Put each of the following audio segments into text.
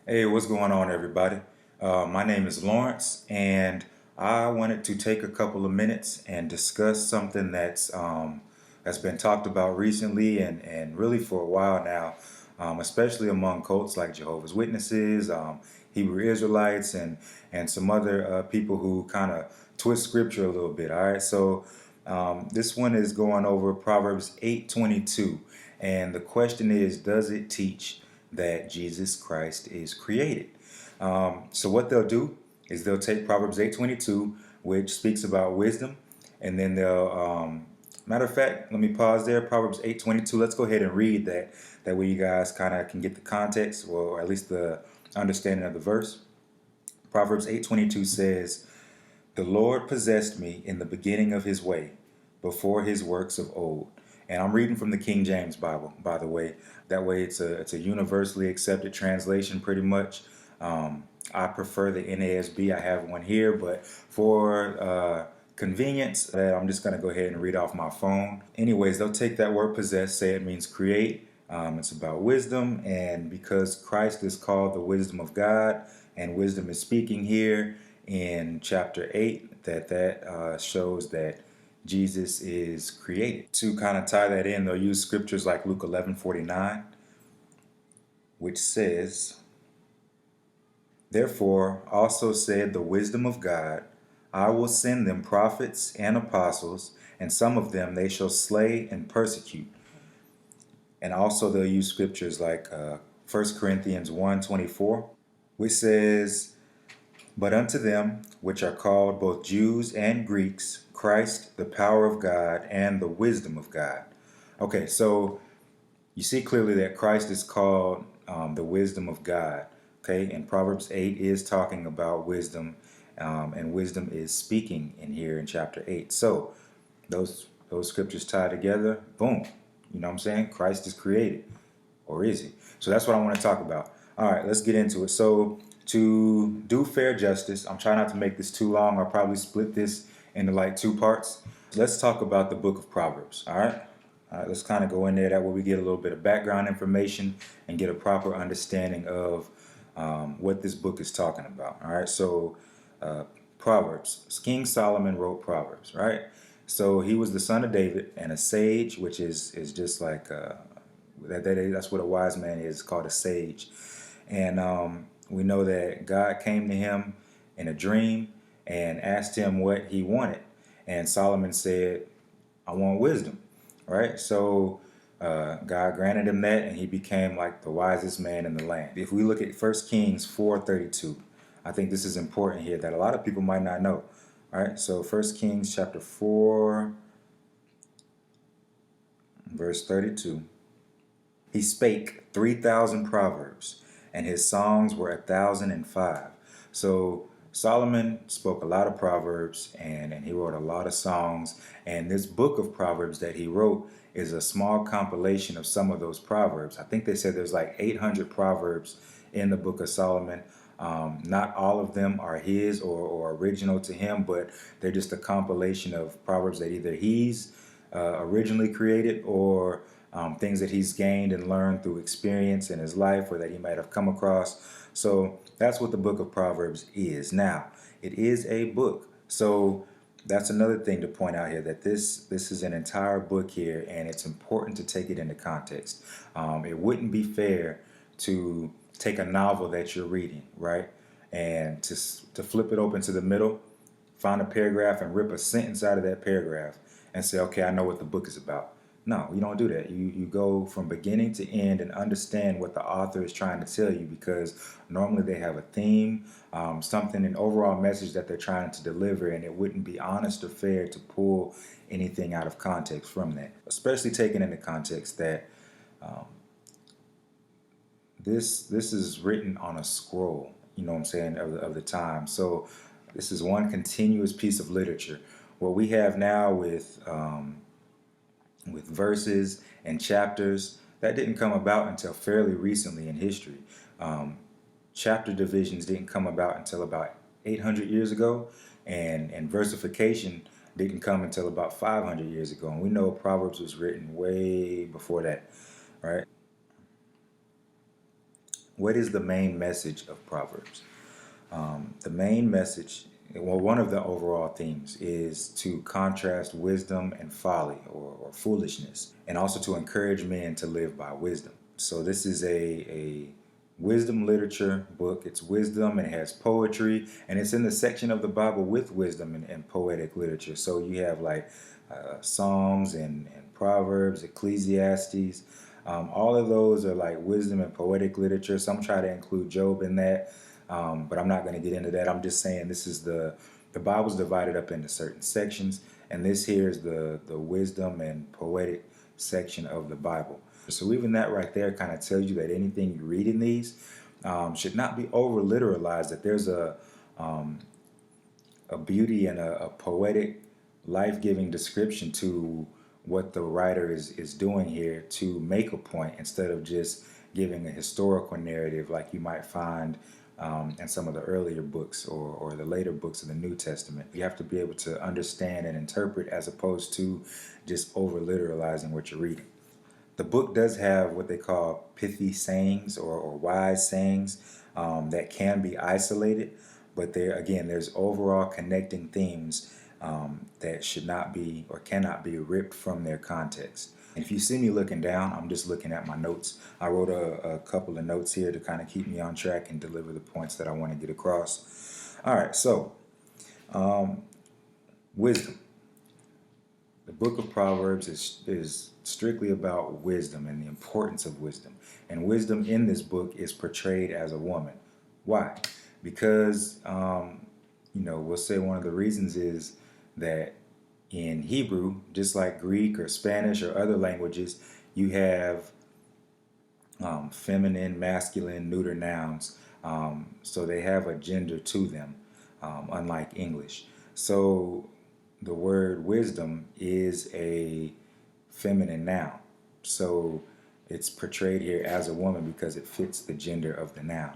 Hey, what's going on, everybody? My name is Lawrence, and I wanted to take a couple of minutes and discuss something that's been talked about recently and really for a while now, especially among cults like Jehovah's Witnesses, Hebrew Israelites, and some other people who kind of twist scripture a little bit. All right, so this one is going over Proverbs 8:22, and the question is, does it teach that Jesus Christ is created? So what they'll do is they'll take Proverbs 8:22, which speaks about wisdom, and then matter of fact, let me pause there. Proverbs 8:22. Let's go ahead and read that. That way, you guys kind of can get the context, or at least the understanding of the verse. Proverbs 8:22 says, "The Lord possessed me in the beginning of His way, before His works of old." And I'm reading from the King James Bible, by the way. That way, it's a universally accepted translation, pretty much. I prefer the NASB. I have one here, but for convenience, I'm just going to go ahead and read off my phone. Anyways, they'll take that word possess, say it means create. It's about wisdom, and because Christ is called the wisdom of God, and wisdom is speaking here in chapter 8, that shows that Jesus is created. To kind of tie that in, they'll use scriptures like Luke 11:49, which says, "Therefore also said the wisdom of God, I will send them prophets and apostles, and some of them they shall slay and persecute." And also they'll use scriptures like 1 Corinthians 1:24, which says, "But unto them which are called both Jews and Greeks, Christ the power of God and the wisdom of God." Okay, so you see clearly that Christ is called the wisdom of God. Okay, and Proverbs 8 is talking about wisdom, and wisdom is speaking in here in chapter 8. So those scriptures tie together. Boom. You know what I'm saying? Christ is created, or is he? So that's what I want to talk about. All right, let's get into it. So to do fair justice, I'm trying not to make this too long. I'll probably split this into like two parts. Let's talk about the book of Proverbs. All right. All right, let's kind of go in there. That way we get a little bit of background information and get a proper understanding of what this book is talking about. All right, so uh, Proverbs. King Solomon wrote Proverbs, right? So he was the son of David and a sage, which is just like that's what a wise man is, called a sage. And we know that God came to him in a dream and asked him what he wanted. And Solomon said, "I want wisdom." Right? So God granted him that, and he became like the wisest man in the land. If we look at 1 Kings 4:32, I think this is important here that a lot of people might not know. All right, so 1 Kings chapter 4, verse 32. "He spake 3,000 proverbs, and his songs were 1,005." So Solomon spoke a lot of proverbs, and he wrote a lot of songs. And this book of Proverbs that he wrote is a small compilation of some of those proverbs. I think they said there's like 800 proverbs in the book of Solomon. Not all of them are his or original to him, but they're just a compilation of proverbs that either he's originally created, or things that he's gained and learned through experience in his life, or that he might have come across. So that's what the book of Proverbs is. Now, it is a book. So that's another thing to point out here, that this is an entire book here, and it's important to take it into context. It wouldn't be fair to take a novel that you're reading, right, and to flip it open to the middle, find a paragraph, and rip a sentence out of that paragraph and say, "Okay, I know what the book is about." No, you don't do that. You go from beginning to end and understand what the author is trying to tell you, because normally they have a theme, something, an overall message that they're trying to deliver, and it wouldn't be honest or fair to pull anything out of context from that, especially taking into context that this is written on a scroll, you know what I'm saying, of the time. So this is one continuous piece of literature. What we have now with verses and chapters, that didn't come about until fairly recently in history. Chapter divisions didn't come about until about 800 years ago, and versification didn't come until about 500 years ago. And we know Proverbs was written way before that, right? What is the main message of Proverbs? The main message, well, one of the overall themes is to contrast wisdom and folly or foolishness, and also to encourage men to live by wisdom. So this is a wisdom literature book. It's wisdom and it has poetry, and it's in the section of the Bible with wisdom and poetic literature. So you have like Psalms and Proverbs, Ecclesiastes. All of those are like wisdom and poetic literature. Some try to include Job in that, but I'm not going to get into that. I'm just saying this is the Bible's divided up into certain sections, and this here is the wisdom and poetic section of the Bible. So even that right there kind of tells you that anything you read in these should not be over literalized. That there's a beauty and a poetic, life-giving description to what the writer is doing here to make a point instead of just giving a historical narrative like you might find in some of the earlier books or the later books of the New Testament. You have to be able to understand and interpret as opposed to just over literalizing what you're reading. The book does have what they call pithy sayings or wise sayings that can be isolated, but there's overall connecting themes that should not be or cannot be ripped from their context. And if you see me looking down, I'm just looking at my notes. I wrote a couple of notes here to kind of keep me on track and deliver the points that I want to get across. All right, so wisdom. The book of Proverbs is strictly about wisdom and the importance of wisdom. And wisdom in this book is portrayed as a woman. Why? Because, we'll say one of the reasons is that in Hebrew, just like Greek or Spanish or other languages, you have feminine, masculine, neuter nouns. So they have a gender to them, unlike English. So the word wisdom is a feminine noun. So it's portrayed here as a woman because it fits the gender of the noun.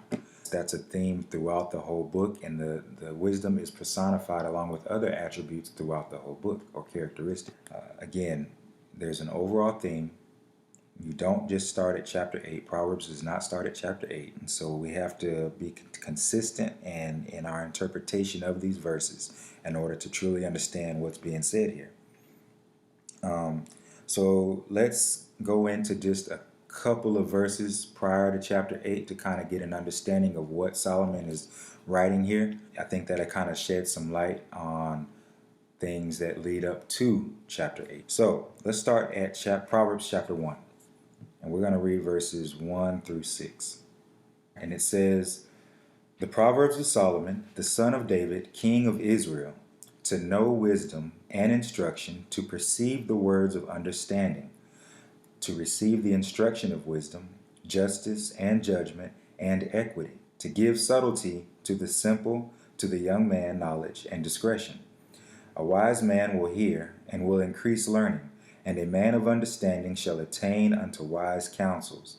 That's a theme throughout the whole book, and the wisdom is personified along with other attributes throughout the whole book or characteristics. Again, there's an overall theme. You don't just start at chapter 8. Proverbs does not start at chapter 8. And so we have to be consistent in our interpretation of these verses in order to truly understand what's being said here. So let's go into just a couple of verses prior to chapter 8 to kind of get an understanding of what Solomon is writing here. I think that it kind of sheds some light on things that lead up to chapter 8. So let's start at Proverbs chapter 1. And we're going to read verses 1 through 6. And it says, "The Proverbs of Solomon, the son of David, king of Israel, to know wisdom and instruction, to perceive the words of understanding, to receive the instruction of wisdom, justice and judgment and equity, to give subtlety to the simple, to the young man knowledge and discretion. A wise man will hear and will increase learning, and a man of understanding shall attain unto wise counsels.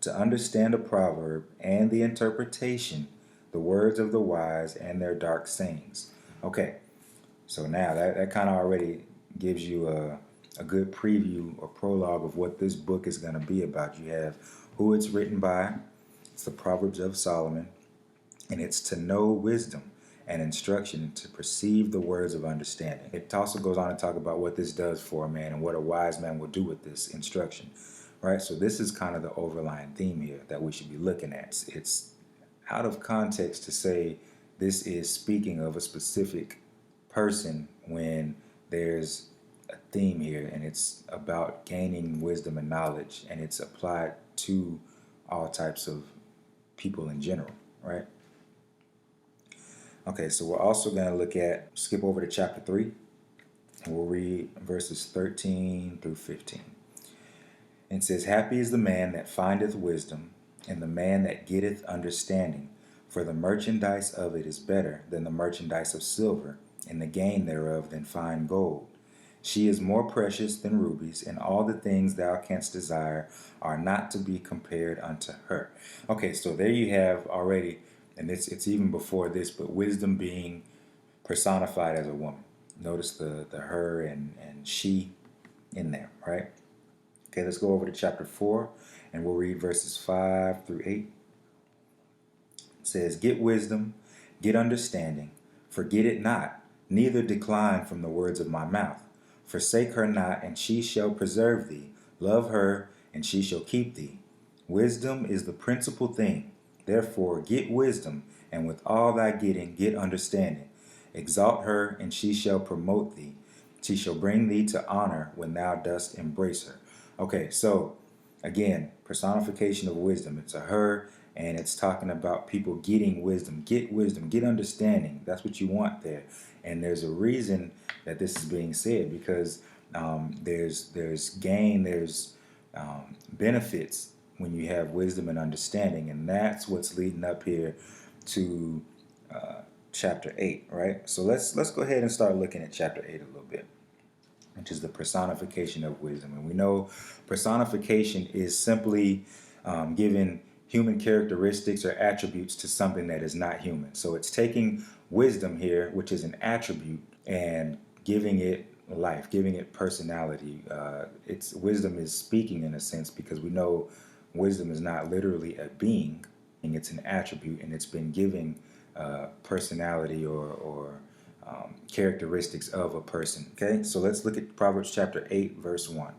To understand a proverb and the interpretation, the words of the wise and their dark sayings." Okay, so now that kind of already gives you a good preview or prologue of what this book is going to be about. You have who it's written by. It's the Proverbs of Solomon, and it's to know wisdom and instruction, to perceive the words of understanding. It also goes on to talk about what this does for a man and what a wise man will do with this instruction, right? So this is kind of the overlying theme here that we should be looking at. It's out of context to say this is speaking of a specific person when there's a theme here, and it's about gaining wisdom and knowledge, and it's applied to all types of people in general, right? Okay, so we're also going to skip over to chapter 3, and we'll read verses 13 through 15. It says, "Happy is the man that findeth wisdom, and the man that getteth understanding, for the merchandise of it is better than the merchandise of silver, and the gain thereof than fine gold. She is more precious than rubies, and all the things thou canst desire are not to be compared unto her." Okay, so there you have already, and it's even before this, but wisdom being personified as a woman. Notice the her and she in there, right? Okay, let's go over to chapter 4, and we'll read verses 5 through 8. says, get wisdom, get understanding, forget it not, neither decline from the words of my mouth. Forsake her not, and she shall preserve thee. Love her, and she shall keep thee. Wisdom is the principal thing. Therefore get wisdom, and with all thy getting get understanding. Exalt her, and she shall promote thee. She shall bring thee to honor when thou dost embrace her. Okay, so again, personification of wisdom. It's a her, and it's talking about people getting wisdom, get understanding. That's what you want there. And there's a reason that this is being said, because there's gain, there's benefits when you have wisdom and understanding, and that's what's leading up here to chapter 8, right? So let's go ahead and start looking at chapter 8 a little bit, which is the personification of wisdom. And we know personification is simply giving human characteristics or attributes to something that is not human. So it's taking wisdom here, which is an attribute, and giving it life, giving it personality. It's wisdom is speaking in a sense, because we know wisdom is not literally a being, and it's an attribute, and it's been giving personality or characteristics of a person. Okay, so let's look at Proverbs chapter 8, verse 1.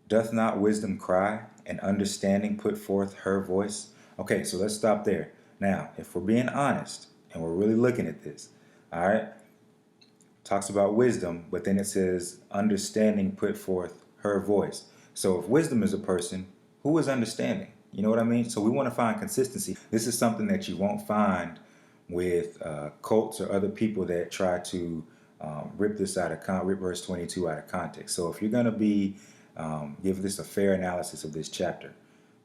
Doth not wisdom cry, and understanding put forth her voice? Okay, so let's stop there. Now, if we're being honest and we're really looking at this, all right, talks about wisdom, but then it says understanding put forth her voice. So if wisdom is a person, who is understanding? You know what I mean? So we want to find consistency. This is something that you won't find with cults or other people that try to rip verse 22 out of context. So if you're going to be give this a fair analysis of this chapter,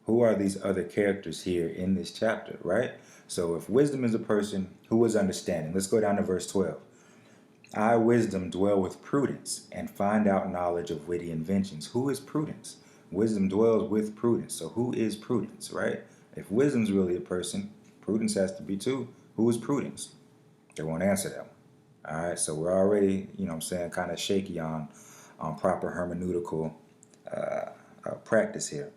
who are these other characters here in this chapter, right? So if wisdom is a person, who is understanding? Let's go down to verse 12. I, wisdom, dwell with prudence, and find out knowledge of witty inventions. Who is prudence? Wisdom dwells with prudence. So who is prudence, right? If wisdom's really a person, prudence has to be too. Who is prudence? They won't answer that one. All right, so we're already, kind of shaky on proper hermeneutical practice here.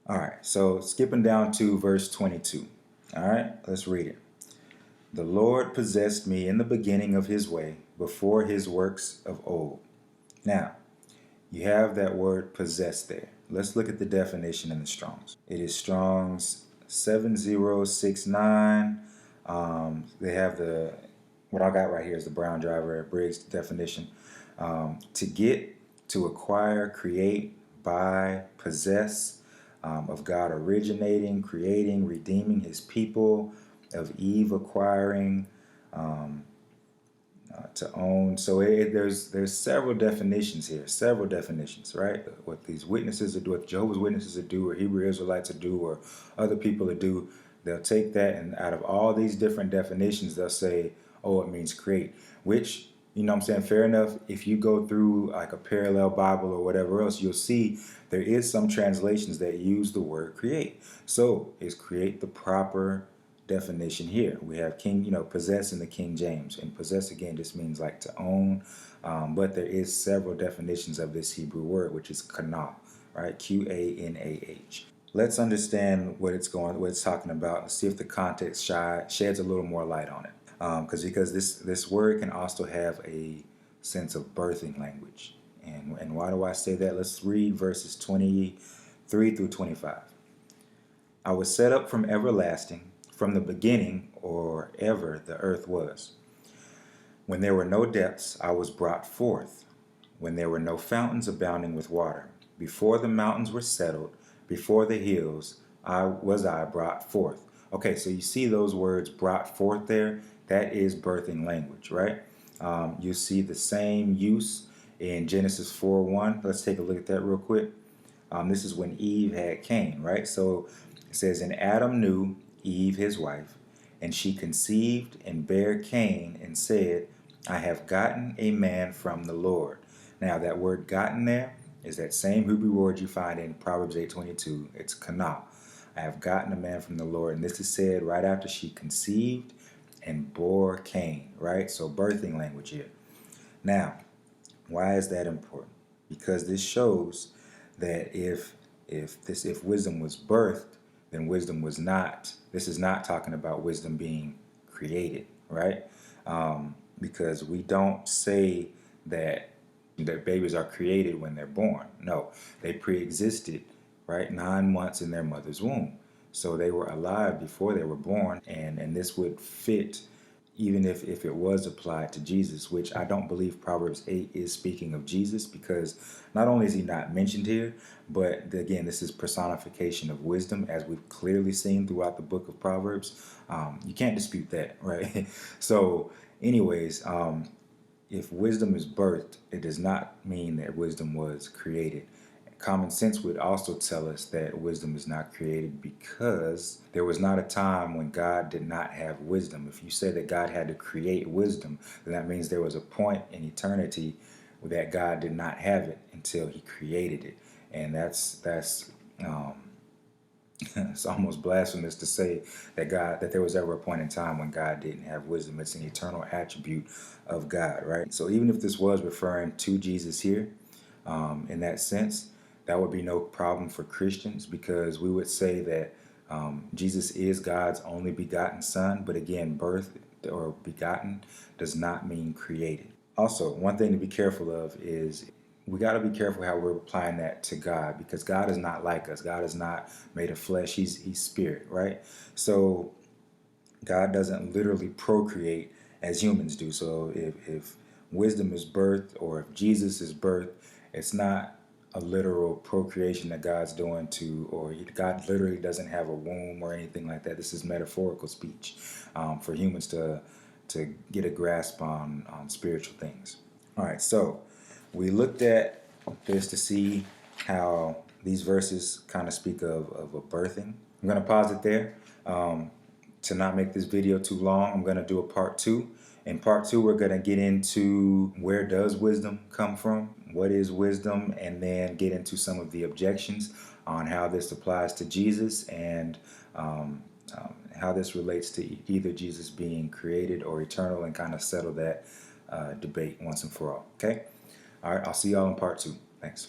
All right, so skipping down to verse 22. All right, let's read it. The Lord possessed me in the beginning of his way, before his works of old. Now, you have that word possessed there. Let's look at the definition in the Strong's. It is Strong's 7069. They have what I got right here is the Brown Driver Briggs definition. To get, to acquire, create, buy, possess, of God originating, creating, redeeming his people, of Eve acquiring, to own. So there's several definitions here, right? What these witnesses do, what Jehovah's Witnesses do, or Hebrew Israelites do, or other people do, they'll take that, and out of all these different definitions, they'll say, oh, it means create, which, fair enough. If you go through like a parallel Bible or whatever else, you'll see there is some translations that use the word create. So is create the proper definition here? We have possess in the King James, and possess again just means like to own, but there is several definitions of this Hebrew word, which is kanah, right? Qanah. Let's understand what it's talking about, and see if the context sheds a little more light on it, because this word can also have a sense of birthing language. And why do I say that? Let's read verses 23 through 25. I was set up from everlasting, from the beginning, or ever the earth was. When there were no depths, I was brought forth. When there were no fountains abounding with water, before the mountains were settled, before the hills, I brought forth. Okay, so you see those words brought forth there? That is birthing language, right? You see the same use in Genesis 4:1. Let's take a look at that real quick. This is when Eve had Cain, right? So it says, and Adam knew Eve his wife, and she conceived and bare Cain, and said, I have gotten a man from the Lord. Now that word gotten there is that same Hebrew word you find in Proverbs 8:22. It's kanah. I have gotten a man from the Lord. And this is said right after she conceived and bore Cain, right? So birthing language here. Now, why is that important? Because this shows that if wisdom was birthed, then wisdom was not, this is not talking about wisdom being created, right? Because we don't say that babies are created when they're born. No, they pre-existed, right? 9 months in their mother's womb. So they were alive before they were born, and this would fit even if it was applied to Jesus, which I don't believe Proverbs 8 is speaking of Jesus, because not only is he not mentioned here, but again, this is personification of wisdom, as we've clearly seen throughout the book of Proverbs. You can't dispute that, right? So anyways, if wisdom is birthed, it does not mean that wisdom was created. Common sense would also tell us that wisdom is not created, because there was not a time when God did not have wisdom. If you say that God had to create wisdom, then that means there was a point in eternity that God did not have it until he created it. And that's it's almost blasphemous to say that there was ever a point in time when God didn't have wisdom. It's an eternal attribute of God, right? So even if this was referring to Jesus here, in that sense, that would be no problem for Christians, because we would say that Jesus is God's only begotten Son. But again, birth or begotten does not mean created. Also, one thing to be careful of is we got to be careful how we're applying that to God, because God is not like us. God is not made of flesh. He's spirit, right? So God doesn't literally procreate as humans do. So if wisdom is birthed, or if Jesus is birthed, it's not a literal procreation that God's doing or God literally doesn't have a womb or anything like that. This is metaphorical speech for humans to get a grasp on spiritual things. All right, so we looked at this to see how these verses kind of speak of a birthing. I'm going to pause it there. To not make this video too long, I'm going to do a part 2. In part 2, we're going to get into where does wisdom come from, what is wisdom, and then get into some of the objections on how this applies to Jesus, and how this relates to either Jesus being created or eternal, and kind of settle that debate once and for all. Okay? All right, I'll see y'all in part 2. Thanks.